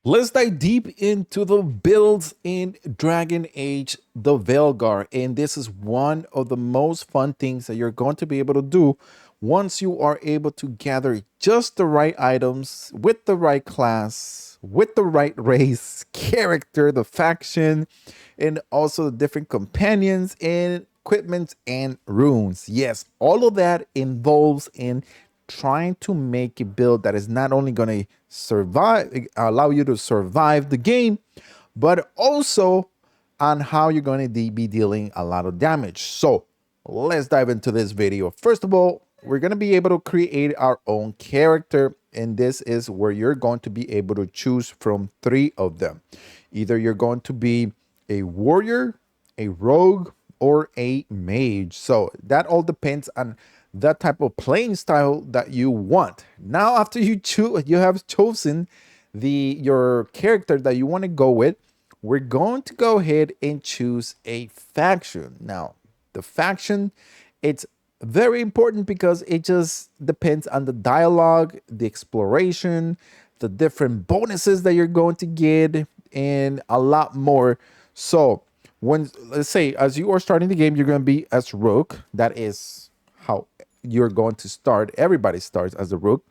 Let's dive deep into the builds in Dragon Age, the Veilguard. And this is one of the most fun things that you're going to be able to do once you are able to gather just the right items with the right class, with the right race, character, the faction, and also the different companions and equipment and runes. Yes, all of that involves in trying to make a build that is not only going to survive, allow you to survive the game, but also on how you're going to be dealing a lot of damage. So let's dive into this video. First of all, we're going to be able to create our own character, and this is where you're going to be able to choose from three of them. Either you're going to be a warrior, a rogue, or a mage. So that all depends on that type of playing style that you want. Now, after you have chosen your character that you want to go with, we're going to go ahead and choose a faction. Now, the faction, it's very important because it just depends on the dialogue, the exploration, the different bonuses that you're going to get, and a lot more. So when, let's say, as you are starting the game, you're going to be as rook. That is how you're going to start. Everybody starts as a rook.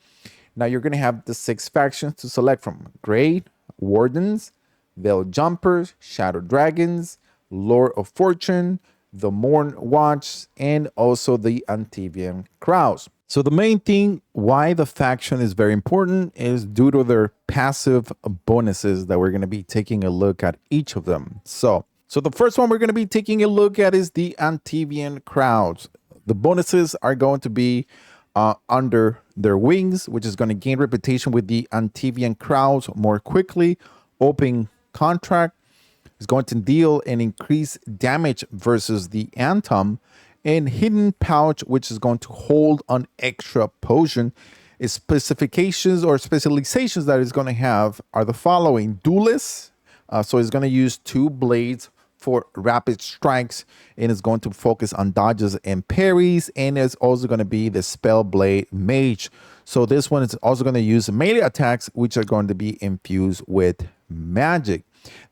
Now you're going to have the 6 factions to select from: Grey Wardens, Veil Jumpers, Shadow Dragons, Lord of Fortune, the Morn Watch, and also the Antivan crowds. So the main thing why the faction is very important is due to their passive bonuses that we're going to be taking a look at each of them. So the first one we're going to be taking a look at is the Antivan crowds. The bonuses are going to be under their wings, which is going to gain reputation with the Antivan crowds more quickly. Open contract is going to deal an increased damage versus the Antom, and hidden pouch, which is going to hold an extra potion. Its specifications or specializations that it's going to have are the following: duelist, so it's going to use 2 blades for rapid strikes, and it's going to focus on dodges and parries, and it's also going to be the spell blade mage. So this one is also going to use melee attacks, which are going to be infused with magic.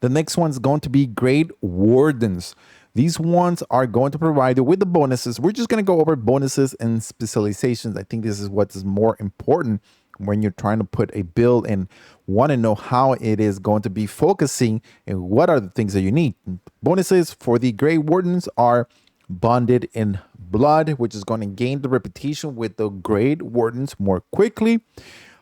The next one's going to be Great Wardens. These ones are going to provide you with the bonuses. We're just going to go over bonuses and specializations. I think this is what is more important when you're trying to put a build and want to know how it is going to be focusing and what are the things that you need. Bonuses for the Grey Wardens are Bonded in Blood, which is going to gain the reputation with the Great Wardens more quickly.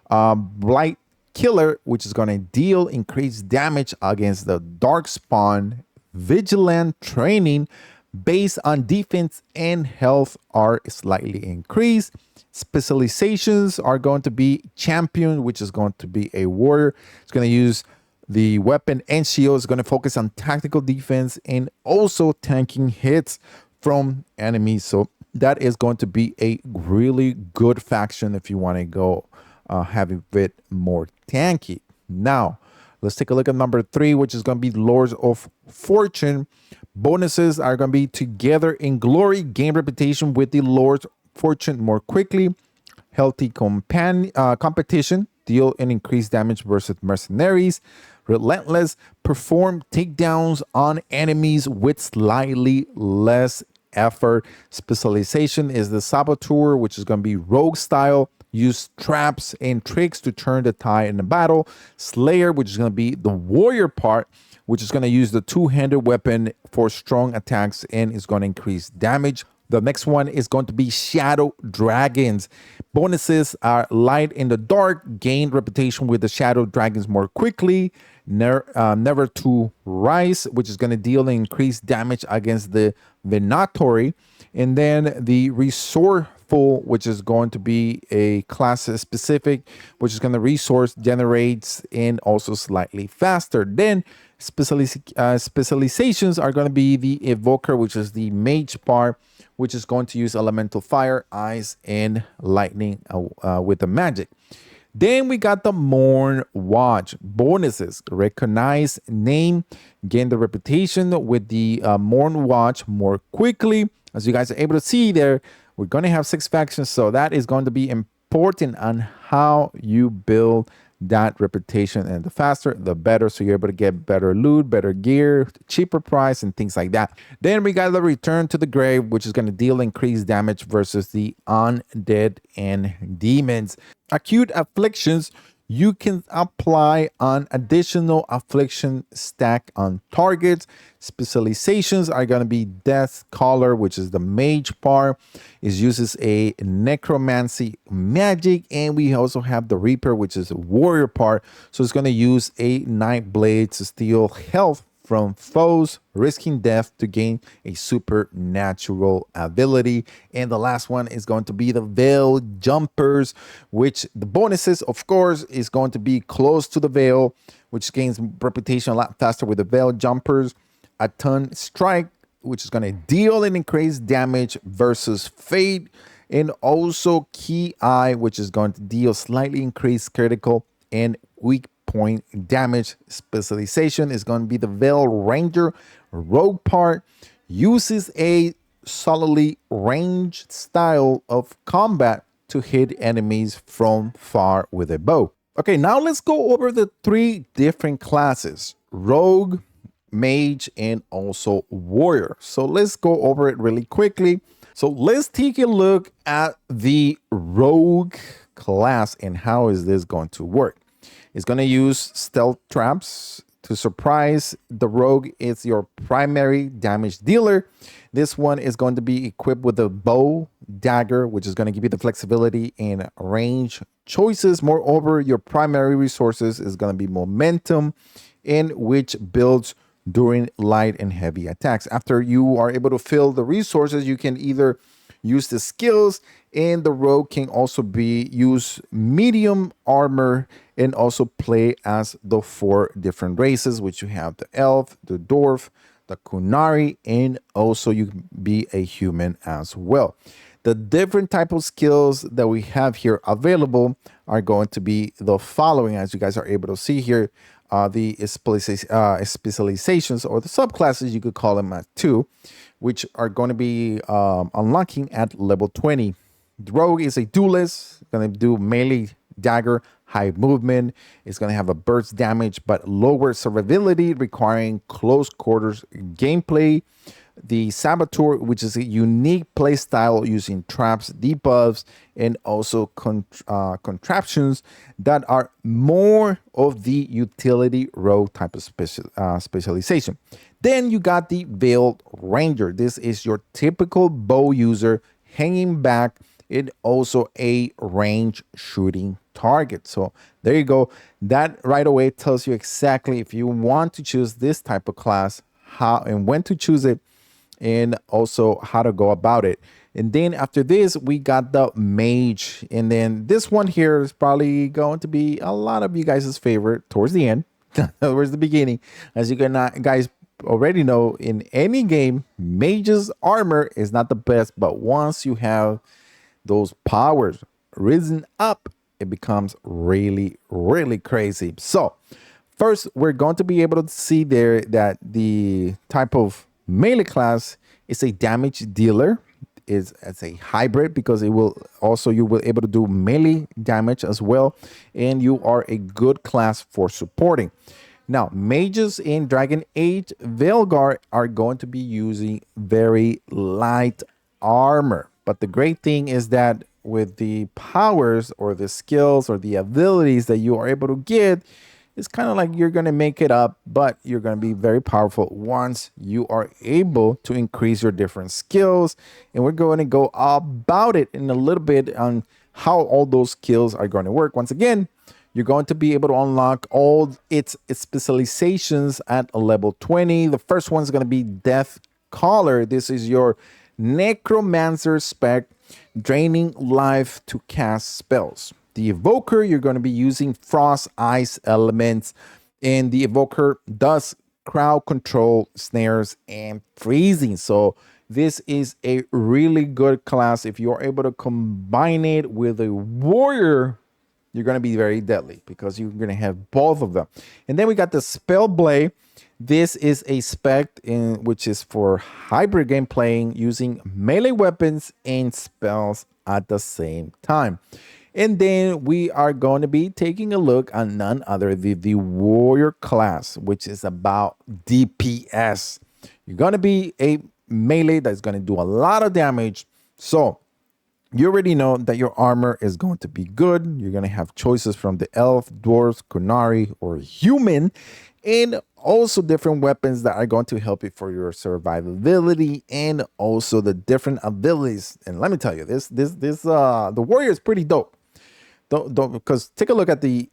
Blight Killer, which is going to deal increased damage against the Darkspawn. Vigilant training based on defense and health are slightly increased. Specializations are going to be Champion, which is going to be a warrior. It's going to use the weapon and shield. It's going to focus on tactical defense and also tanking hits from enemies. So that is going to be a really good faction if you want to go have a bit more tanky. Now, let's take a look at number 3, which is going to be Lords of Fortune. Bonuses are going to be Together in Glory, gain reputation with the Lord's Fortune more quickly. Healthy competition, deal and increase damage versus mercenaries. Relentless, perform takedowns on enemies with slightly less effort. Specialization is the Saboteur, which is going to be rogue style. Use traps and tricks to turn the tide in the battle. Slayer, which is going to be the warrior part, which is going to use the 2-handed weapon for strong attacks and is going to increase damage. The next one is going to be Shadow Dragons. Bonuses are Light in the Dark, gain reputation with the Shadow Dragons more quickly. Never to Rise, which is going to deal increased damage against the Venatory. And then the Resourceful, which is going to be a class specific, which is going to resource generates and also slightly faster. Then specializations are going to be the Evoker, which is the mage part, which is going to use elemental fire, ice, and lightning with the magic. Then we got the Morn Watch. Bonuses: recognize name, gain the reputation with the Morn Watch more quickly. As you guys are able to see there, we're going to have 6 factions, so that is going to be important on how you build that reputation, and the faster the better, so you're able to get better loot, better gear, cheaper price, and things like that. Then we got the Return to the Grave, which is going to deal increased damage versus the undead and demons. Acute Afflictions, you can apply an additional affliction stack on targets. Specializations are going to be Death Caller, which is the mage part. It uses a necromancy magic, and we also have the Reaper, which is a warrior part. So it's going to use a Night Blade to steal health from foes, risking death to gain a supernatural ability. And the last one is going to be the Veil Jumpers, which the bonuses, of course, is going to be Close to the Veil, which gains reputation a lot faster with the Veil Jumpers. A Ton Strike, which is going to deal and increase damage versus Fate. And also Key Eye, which is going to deal slightly increased critical and weak point damage. Specialization is going to be the Veil Ranger. Rogue part uses a solidly ranged style of combat to hit enemies from far with a bow. Okay, now let's go over the 3 different classes: Rogue, Mage, and also Warrior. So let's go over it really quickly. So let's take a look at the Rogue class and how is this going to work. It's going to use stealth traps to surprise. The Rogue is your primary damage dealer. This one is going to be equipped with a bow dagger, which is going to give you the flexibility and range choices. Moreover, your primary resources is going to be momentum, in which builds during light and heavy attacks. After you are able to fill the resources, you can either use the skills, and the Rogue can also be use medium armor and also play as the 4 different races, which you have the elf, the dwarf, the kunari, and also you can be a human as well. The different type of skills that we have here available are going to be the following, as you guys are able to see here. The specializations, or the subclasses, you could call them at 2, which are going to be unlocking at level 20. The Rogue is a duelist, going to do melee dagger, high movement. It's going to have a burst damage, but lower survivability, requiring close quarters gameplay. The Saboteur, which is a unique play style using traps, debuffs, and also contraptions that are more of the utility rogue type of specialization. Then you got the Veiled Ranger. This is your typical bow user, hanging back, and also a range shooting target. So there you go. That right away tells you exactly if you want to choose this type of class, how and when to choose it, and also how to go about it. And then after this, we got the Mage. And then this one here is probably going to be a lot of you guys' favorite towards the end, towards the beginning. As you guys already know, in any game, Mage's armor is not the best, but once you have those powers risen up, it becomes really, really crazy. So first, we're going to be able to see there that the type of melee class is a damage dealer. Is as a hybrid, because it will also, you will able to do melee damage as well, and you are a good class for supporting. Now, mages in Dragon Age Veilguard are going to be using very light armor, but the great thing is that with the powers or the skills or the abilities that you are able to get, it's kind of like you're going to make it up, but you're going to be very powerful once you are able to increase your different skills. And we're going to go about it in a little bit on how all those skills are going to work. Once again, you're going to be able to unlock all its specializations at a level 20. The first one is going to be Death Caller. This is your necromancer spec, draining life to cast spells. The Evoker, you're going to be using Frost, Ice elements, and the Evoker does crowd control, snares, and freezing. So this is a really good class. If you're able to combine it with a Warrior, you're going to be very deadly, because you're going to have both of them. And then we got the Spellblade. This is a spec which is for hybrid game playing, using melee weapons and spells at the same time. And then we are going to be taking a look on none other than the warrior class, which is about DPS. You're going to be a melee that's going to do a lot of damage. So you already know that your armor is going to be good. You're going to have choices from the elf, dwarves, kunari, or human, and also different weapons that are going to help you for your survivability and also the different abilities. And let me tell you, the warrior is pretty dope. Don't because take a look at the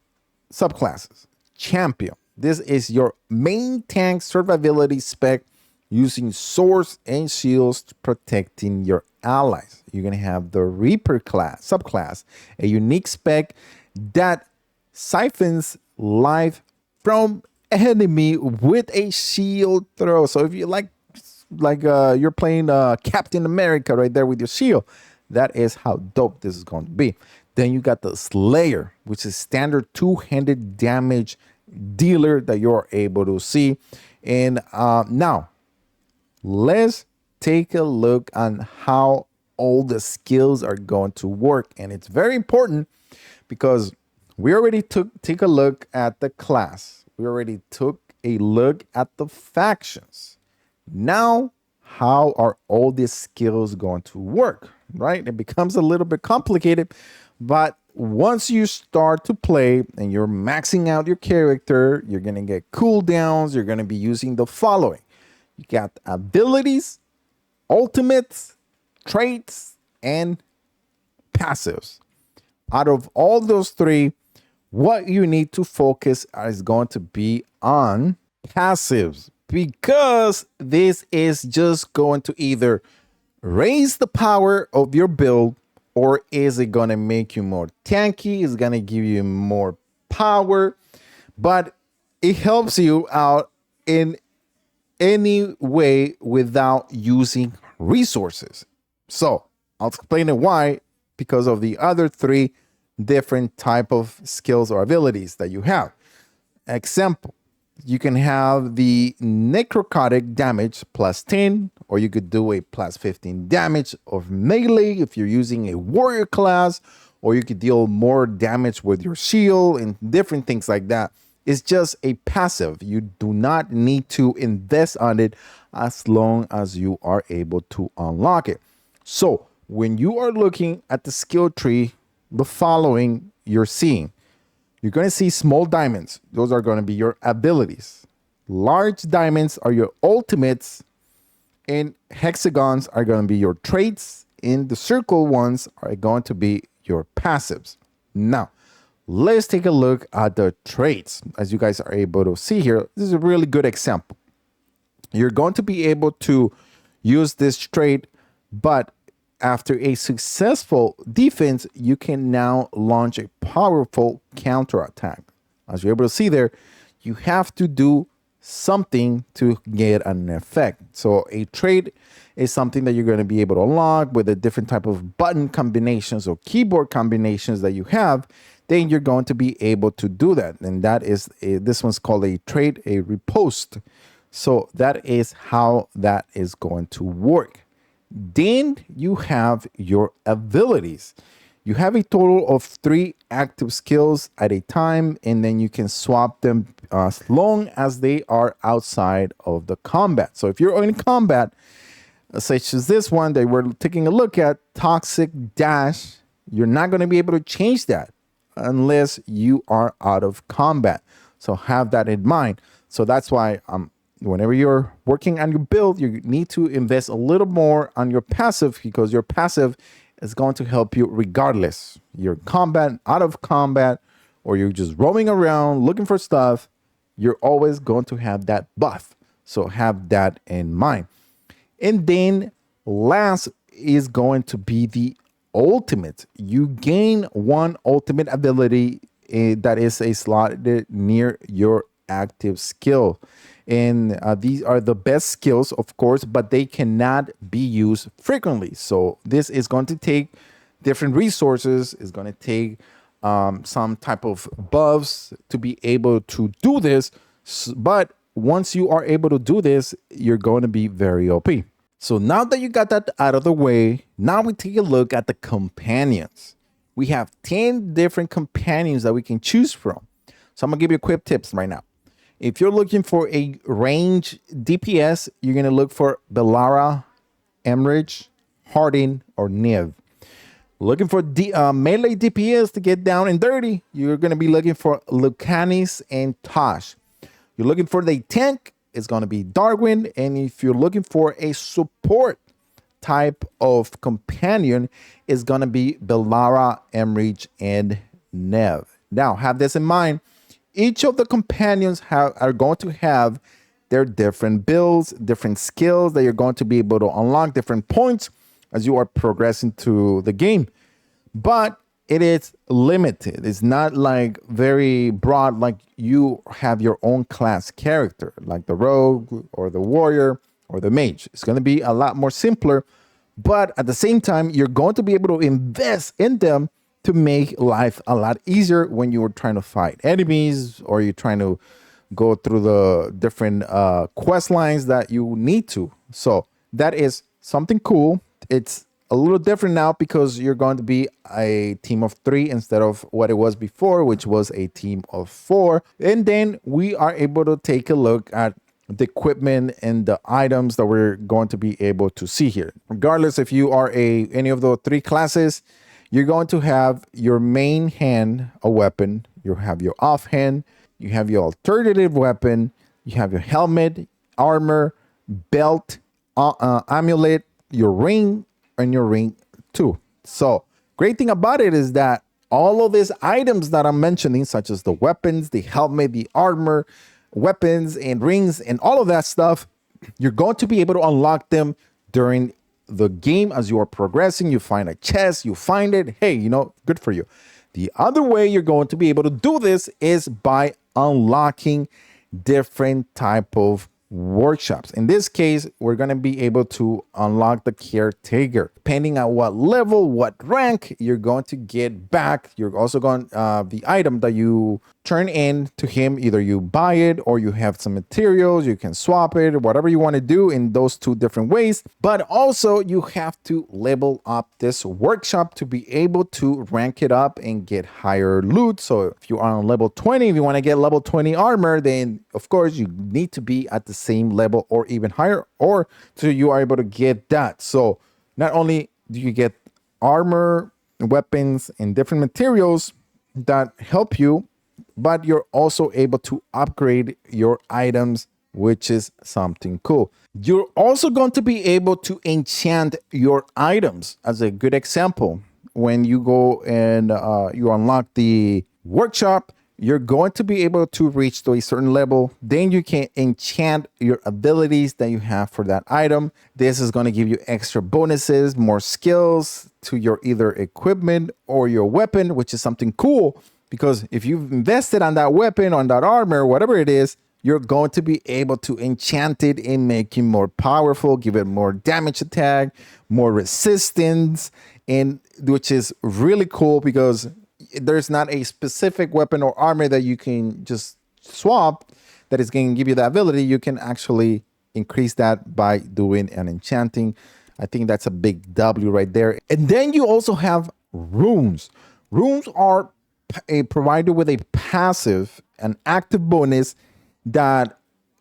subclasses. Champion. This is your main tank survivability spec using swords and shields protecting your allies. You're going to have the Reaper class, subclass, a unique spec that siphons life from enemy with a shield throw. So if you like you're playing Captain America right there with your shield, that is how dope this is going to be. Then you got the Slayer, which is standard two-handed damage dealer that you're able to see. And now let's take a look on how all the skills are going to work. And it's very important because we already take a look at the class. We already took a look at the factions. Now, how are all these skills going to work, right? It becomes a little bit complicated, but once you start to play and you're maxing out your character, you're going to get cooldowns. You're going to be using the following. You got abilities, ultimates, traits, and passives. Out of all those three, what you need to focus is going to be on passives, because this is just going to either raise the power of your build, or is it going to make you more tanky? It's going to give you more power, but it helps you out in any way without using resources. So I'll explain it why, because of the other three different type of skills or abilities that you have. Example, you can have the necrotic damage plus 10, or you could do a plus 15 damage of melee if you're using a warrior class, or you could deal more damage with your shield and different things like that. It's just a passive. You do not need to invest on it as long as you are able to unlock it. So when you are looking at the skill tree, the following you're seeing. You're going to see small diamonds. Those are going to be your abilities. Large diamonds are your ultimates, and hexagons are going to be your traits, and the circle ones are going to be your passives. Now, let's take a look at the traits. As you guys are able to see here, this is a really good example. You're going to be able to use this trait, but after a successful defense, you can now launch a powerful counterattack. As you're able to see there, you have to do something to get an effect. So a trait is something that you're going to be able to unlock with a different type of button combinations or keyboard combinations that you have. Then you're going to be able to do that. And that is, this one's called a trait, a riposte. So that is how that is going to work. Then you have your abilities. You have a total of 3 active skills at a time, and then you can swap them as long as they are outside of the combat. So if you're in combat, such as this one that we're taking a look at, Toxic Dash, you're not going to be able to change that unless you are out of combat. So have that in mind. So that's why whenever you're working on your build, you need to invest a little more on your passive, because your passive is going to help you regardless. You're combat, out of combat, or you're just roaming around looking for stuff, you're always going to have that buff. So have that in mind. And then last is going to be the ultimate. You gain 1 ultimate ability that is a slotted near your active skill. And these are the best skills, of course, but they cannot be used frequently. So this is going to take different resources. It's going to take some type of buffs to be able to do this. But once you are able to do this, you're going to be very OP. So now that you got that out of the way, now we take a look at the companions. we have 10 different companions that we can choose from. So I'm gonna give you quick tips right now. If you're looking for a range DPS, you're gonna look for Bellara, Emmerich, Hardin, or Niv. Looking for melee DPS to get down and dirty, you're gonna be looking for Lucanis and Tosh. You're looking for the tank, it's gonna be Darwin, and if you're looking for a support type of companion, it's gonna be Bellara, Emmerich, and Nev. Now, have this in mind. Each of the companions are going to have their different builds, different skills that you're going to be able to unlock, different points as you are progressing through the game. But it is limited. It's not like very broad, like you have your own class character, like the rogue or the warrior or the mage. It's going to be a lot more simpler, but at the same time, you're going to be able to invest in them to make life a lot easier when you are trying to fight enemies or you're trying to go through the different quest lines that you need to. So that is something cool. It's a little different now because you're going to be a team of 3 instead of what it was before, which was a team of 4. And then we are able to take a look at the equipment and the items that we're going to be able to see here. Regardless if you are any of the 3 classes, you're going to have your main hand, a weapon. You have your offhand. You have your alternative weapon. You have your helmet, armor, belt, amulet, your ring, and your ring too. So great thing about it is that all of these items that I'm mentioning, such as the weapons, the helmet, the armor, weapons, and rings, and all of that stuff, you're going to be able to unlock them during the game as you are progressing. You find a chest, you find it, hey, you know, good for you. The other way you're going to be able to do this is by unlocking different type of workshops. In this case, we're going to be able to unlock the caretaker. Depending on what level, what rank, you're going to get back. You're also going the item that you turn in to him, either you buy it or you have some materials, you can swap it, or whatever you want to do in those 2 different ways. But also you have to level up this workshop to be able to rank it up and get higher loot. So if you are on level 20, if you want to get level 20 armor, then of course you need to be at the same level or even higher, or so you are able to get that. So not only do you get armor, weapons, and different materials that help you, but you're also able to upgrade your items, which is something cool. You're also going to be able to enchant your items. As a good example, when you go and you unlock the workshop, you're going to be able to reach to a certain level. Then you can enchant your abilities that you have for that item. This is going to give you extra bonuses, more skills to your either equipment or your weapon, which is something cool. Because if you've invested on that weapon, on that armor, whatever it is, you're going to be able to enchant it and make it more powerful, give it more damage attack, more resistance, and which is really cool because there's not a specific weapon or armor that you can just swap that is going to give you that ability. You can actually increase that by doing an enchanting. I think that's a big W right there. And then you also have runes. Runes are provided with a passive, an active bonus that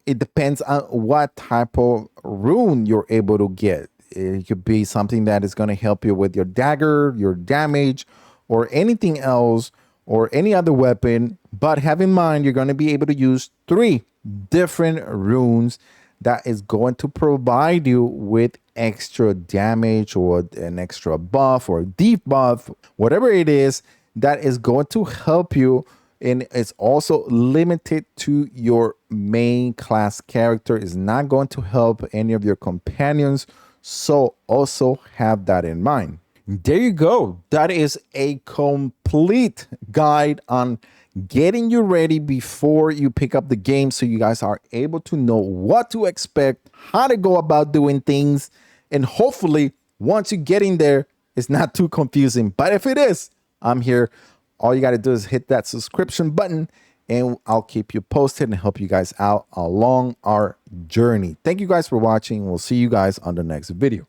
it depends on what type of rune you're able to get. It could be something that is going to help you with your dagger, your damage, or anything else, or any other weapon. But have in mind, you're going to be able to use 3 different runes that is going to provide you with extra damage or an extra buff or debuff, whatever it is that is going to help you. And it's also limited to your main class character. It's not going to help any of your companions. So also have that in mind. There you go. That is a complete guide on getting you ready before you pick up the game, so you guys are able to know what to expect, how to go about doing things, and hopefully once you get in there, it's not too confusing. But if it is, I'm here. All you got to do is hit that subscription button and I'll keep you posted and help you guys out along our journey. Thank you guys for watching. We'll see you guys on the next video.